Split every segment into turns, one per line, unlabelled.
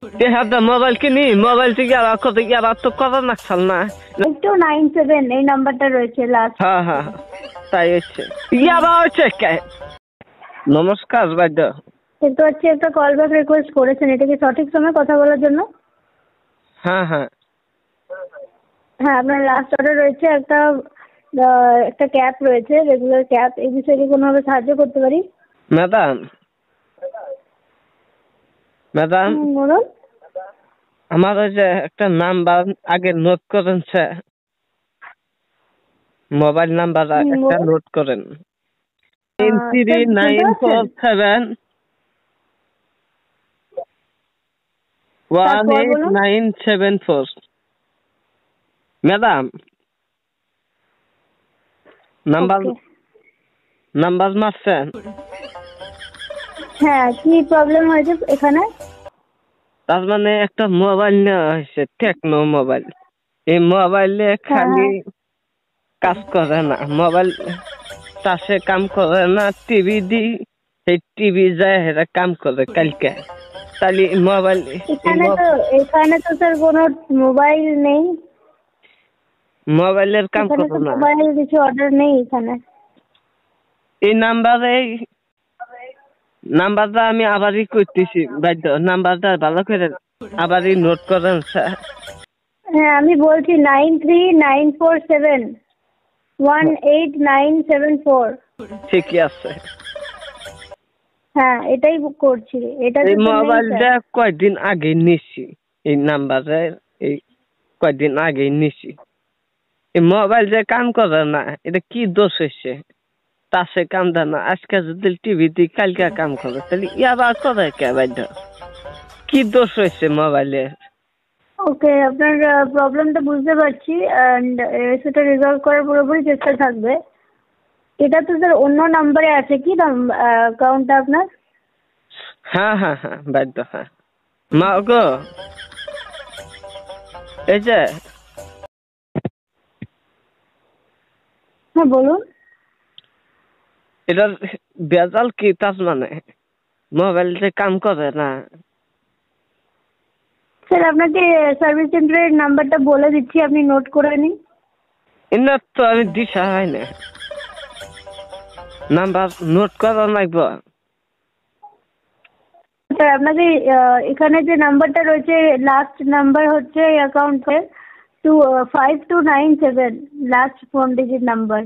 হাতে মোবাইল কিনি, মোবাইল থেকে আর তো কত নাকছাল না।
8297 এই নাম্বারটা রয়েছে লাস্ট।
হ্যাঁ হ্যাঁ তাই হচ্ছে। হচ্ছে নমস্কার বাদ্য।
কিন্তু হচ্ছে একটা কল ব্যাক রিকোয়েস্ট করেছেন, এটা কি সঠিক সময় কথা বলার জন্য?
হ্যাঁ হ্যাঁ
হ্যাঁ, আপনার লাস্ট অর্ডার রয়েছে একটা একটা ক্যাপ রয়েছে, রেগুলার ক্যাপ। এই বিষয়ে কি কোনোভাবে সাহায্য করতে পারি?
ম্যাডাম ম্যাডাম
বলুন।
আমার ওই যে একটা নাম্বার আগে নোট করেন, মোবাইল নাম্বার একটা নোট করেন, 9394718974। ম্যাডাম নাম্বার মারছেন?
হ্যাঁ, কি প্রবলেম হয়েছে এখানে?
তার মানে একটা মোবাইল নেওয়া হয়েছে, টেকনো মোবাইল। এই মোবাইলে খালি কাজ করে না, মোবাইল চাষে কাম করে না, টিভি দি সেই টিভি যায় হেরা কাম করে কালকে। তাহলে মোবাইল
এখানে তো স্যার কোনো মোবাইল নেই,
মোবাইলের কাম করে না,
মোবাইলের কিছু অর্ডার নেই এখানে।
এই নাম্বারটা আমি আবারই করতেছি বাধ্য, নাম্বারটা ভালো করে আবারই নোট করেন স্যার।
হ্যাঁ, আমি বলছি 9394718974।
ঠিকই আছে।
হ্যাঁ, এটাই বুক করছি।
এই মোবাইলটা কয়েকদিন আগে নিছি, এই নাম্বারে এই কয়েকদিন আগে নিছি। এই মোবাইল যে কাম করে না, এটা কি দোষ হয়েছে? তাসে কাম দেয় না, আজকে যদি টিভিতে কালকে কাম করে, তাহলে আবার করে কে বাধ্য? কি দোষ হয়েছে মোবাইলের?
ওকে, আপনার প্রবলেমটা বুঝতে পারছি অ্যান্ড সেটা রিজলভ করার পুরোপুরি চেষ্টা থাকবে। এটা তো স্যার অন্য নাম্বারে আছে কি অ্যাকাউন্টটা আপনার?
হ্যাঁ হ্যাঁ হ্যাঁ বাধ্য। হ্যাঁ মা গো, এই যে
হ্যাঁ বলুন।
এটার বেজাল কি? তার মানে মোবাইল যে কাম করে না।
স্যার আপনাকে সার্ভিস সেন্টারের নাম্বারটা বলে দিচ্ছি, আপনি নোট করে নিন।
এনার তো আমি দিশা হয় না, নাম্বার নোট করা লাগব।
স্যার আপনাকে এখানে যে নাম্বারটা রয়েছে, লাস্ট নাম্বার হচ্ছে অ্যাকাউন্টের 5297, লাস্ট 4 ডিজিট নাম্বার।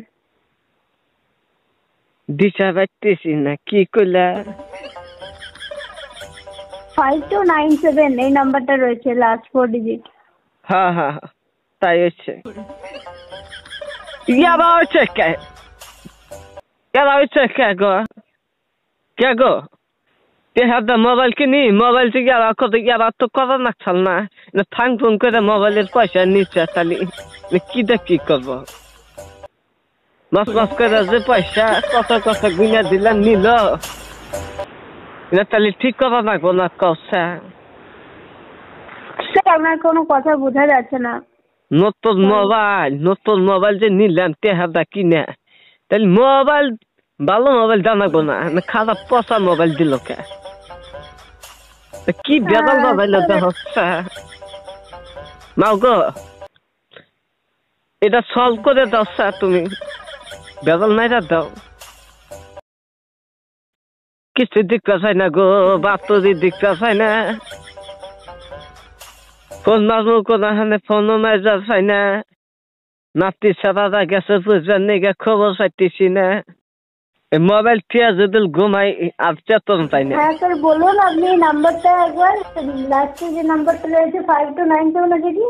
দিশা পাইতেছি না, কি কইলা?
5297 এই নাম্বারটা রয়েছে, লাস্ট 4 ডিজিট।
হ্যাঁ হ্যাঁ তাই হচ্ছে। হচ্ছে হচ্ছে কে গো? হাতে মোবাইল কিনি, মোবাইল থেকে আর তো কত নাকছাল না, ফাং ফুং করে মোবাইলের পয়সা নিচ্ছে, তাহলে কি করবো? মাস করে যে পয়সা কত গুণা দিলাম নিল, তাহলে ঠিক করা লাগবো না কষা?
স্যার আপনার কোনো কথা বোঝা যাচ্ছে না।
নতুন মোবাইল যে নিলাম টেহাদা কিনে, তাহলে মোবাইল ভালো মোবাইল জানাবো না, খারাপ পচা মোবাইল দিল কে? কি বেদাল মোবাইল হচ্ছে মা গো? এটা সলভ করে দাও স্যার, তুমি বেদাল নাই দাও। কিছু দিকটা চাই না গো, বাতরি দিকটা চাই না, ফোন মারবো কোনখানে ফোনও নাই যা চাই না, নাতি সারা গেছে বুঝবেন নাকি খবর পাইতেছি না, মোবাইল টিয়া যদি ঘুমাই আর চেতন পাই না।
হ্যাঁ স্যার বলুন, আপনি নাম্বারটা একবার, লাস্টে যে নাম্বারটা রয়েছে 5297 আছে কি?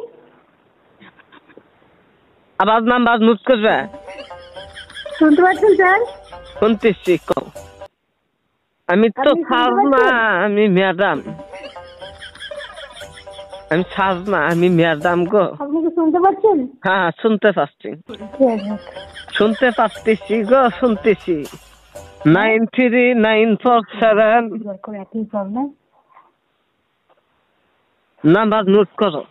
আবার নাম্বার নোট করবে?
শুনতে পাচ্ছেন স্যার?
শুনতেছি, কম। আমি তো সাজ না, আমি ম্যাডাম। আমি সাজ না, আমি ম্যাডাম গো।
আপনি কি শুনতে পাচ্ছেন?
হ্যাঁ শুনতে পাচ্ছি, শুনতে পাচ্ছি গো, শুনতেছি। 93947 নাম্বার নোট করো।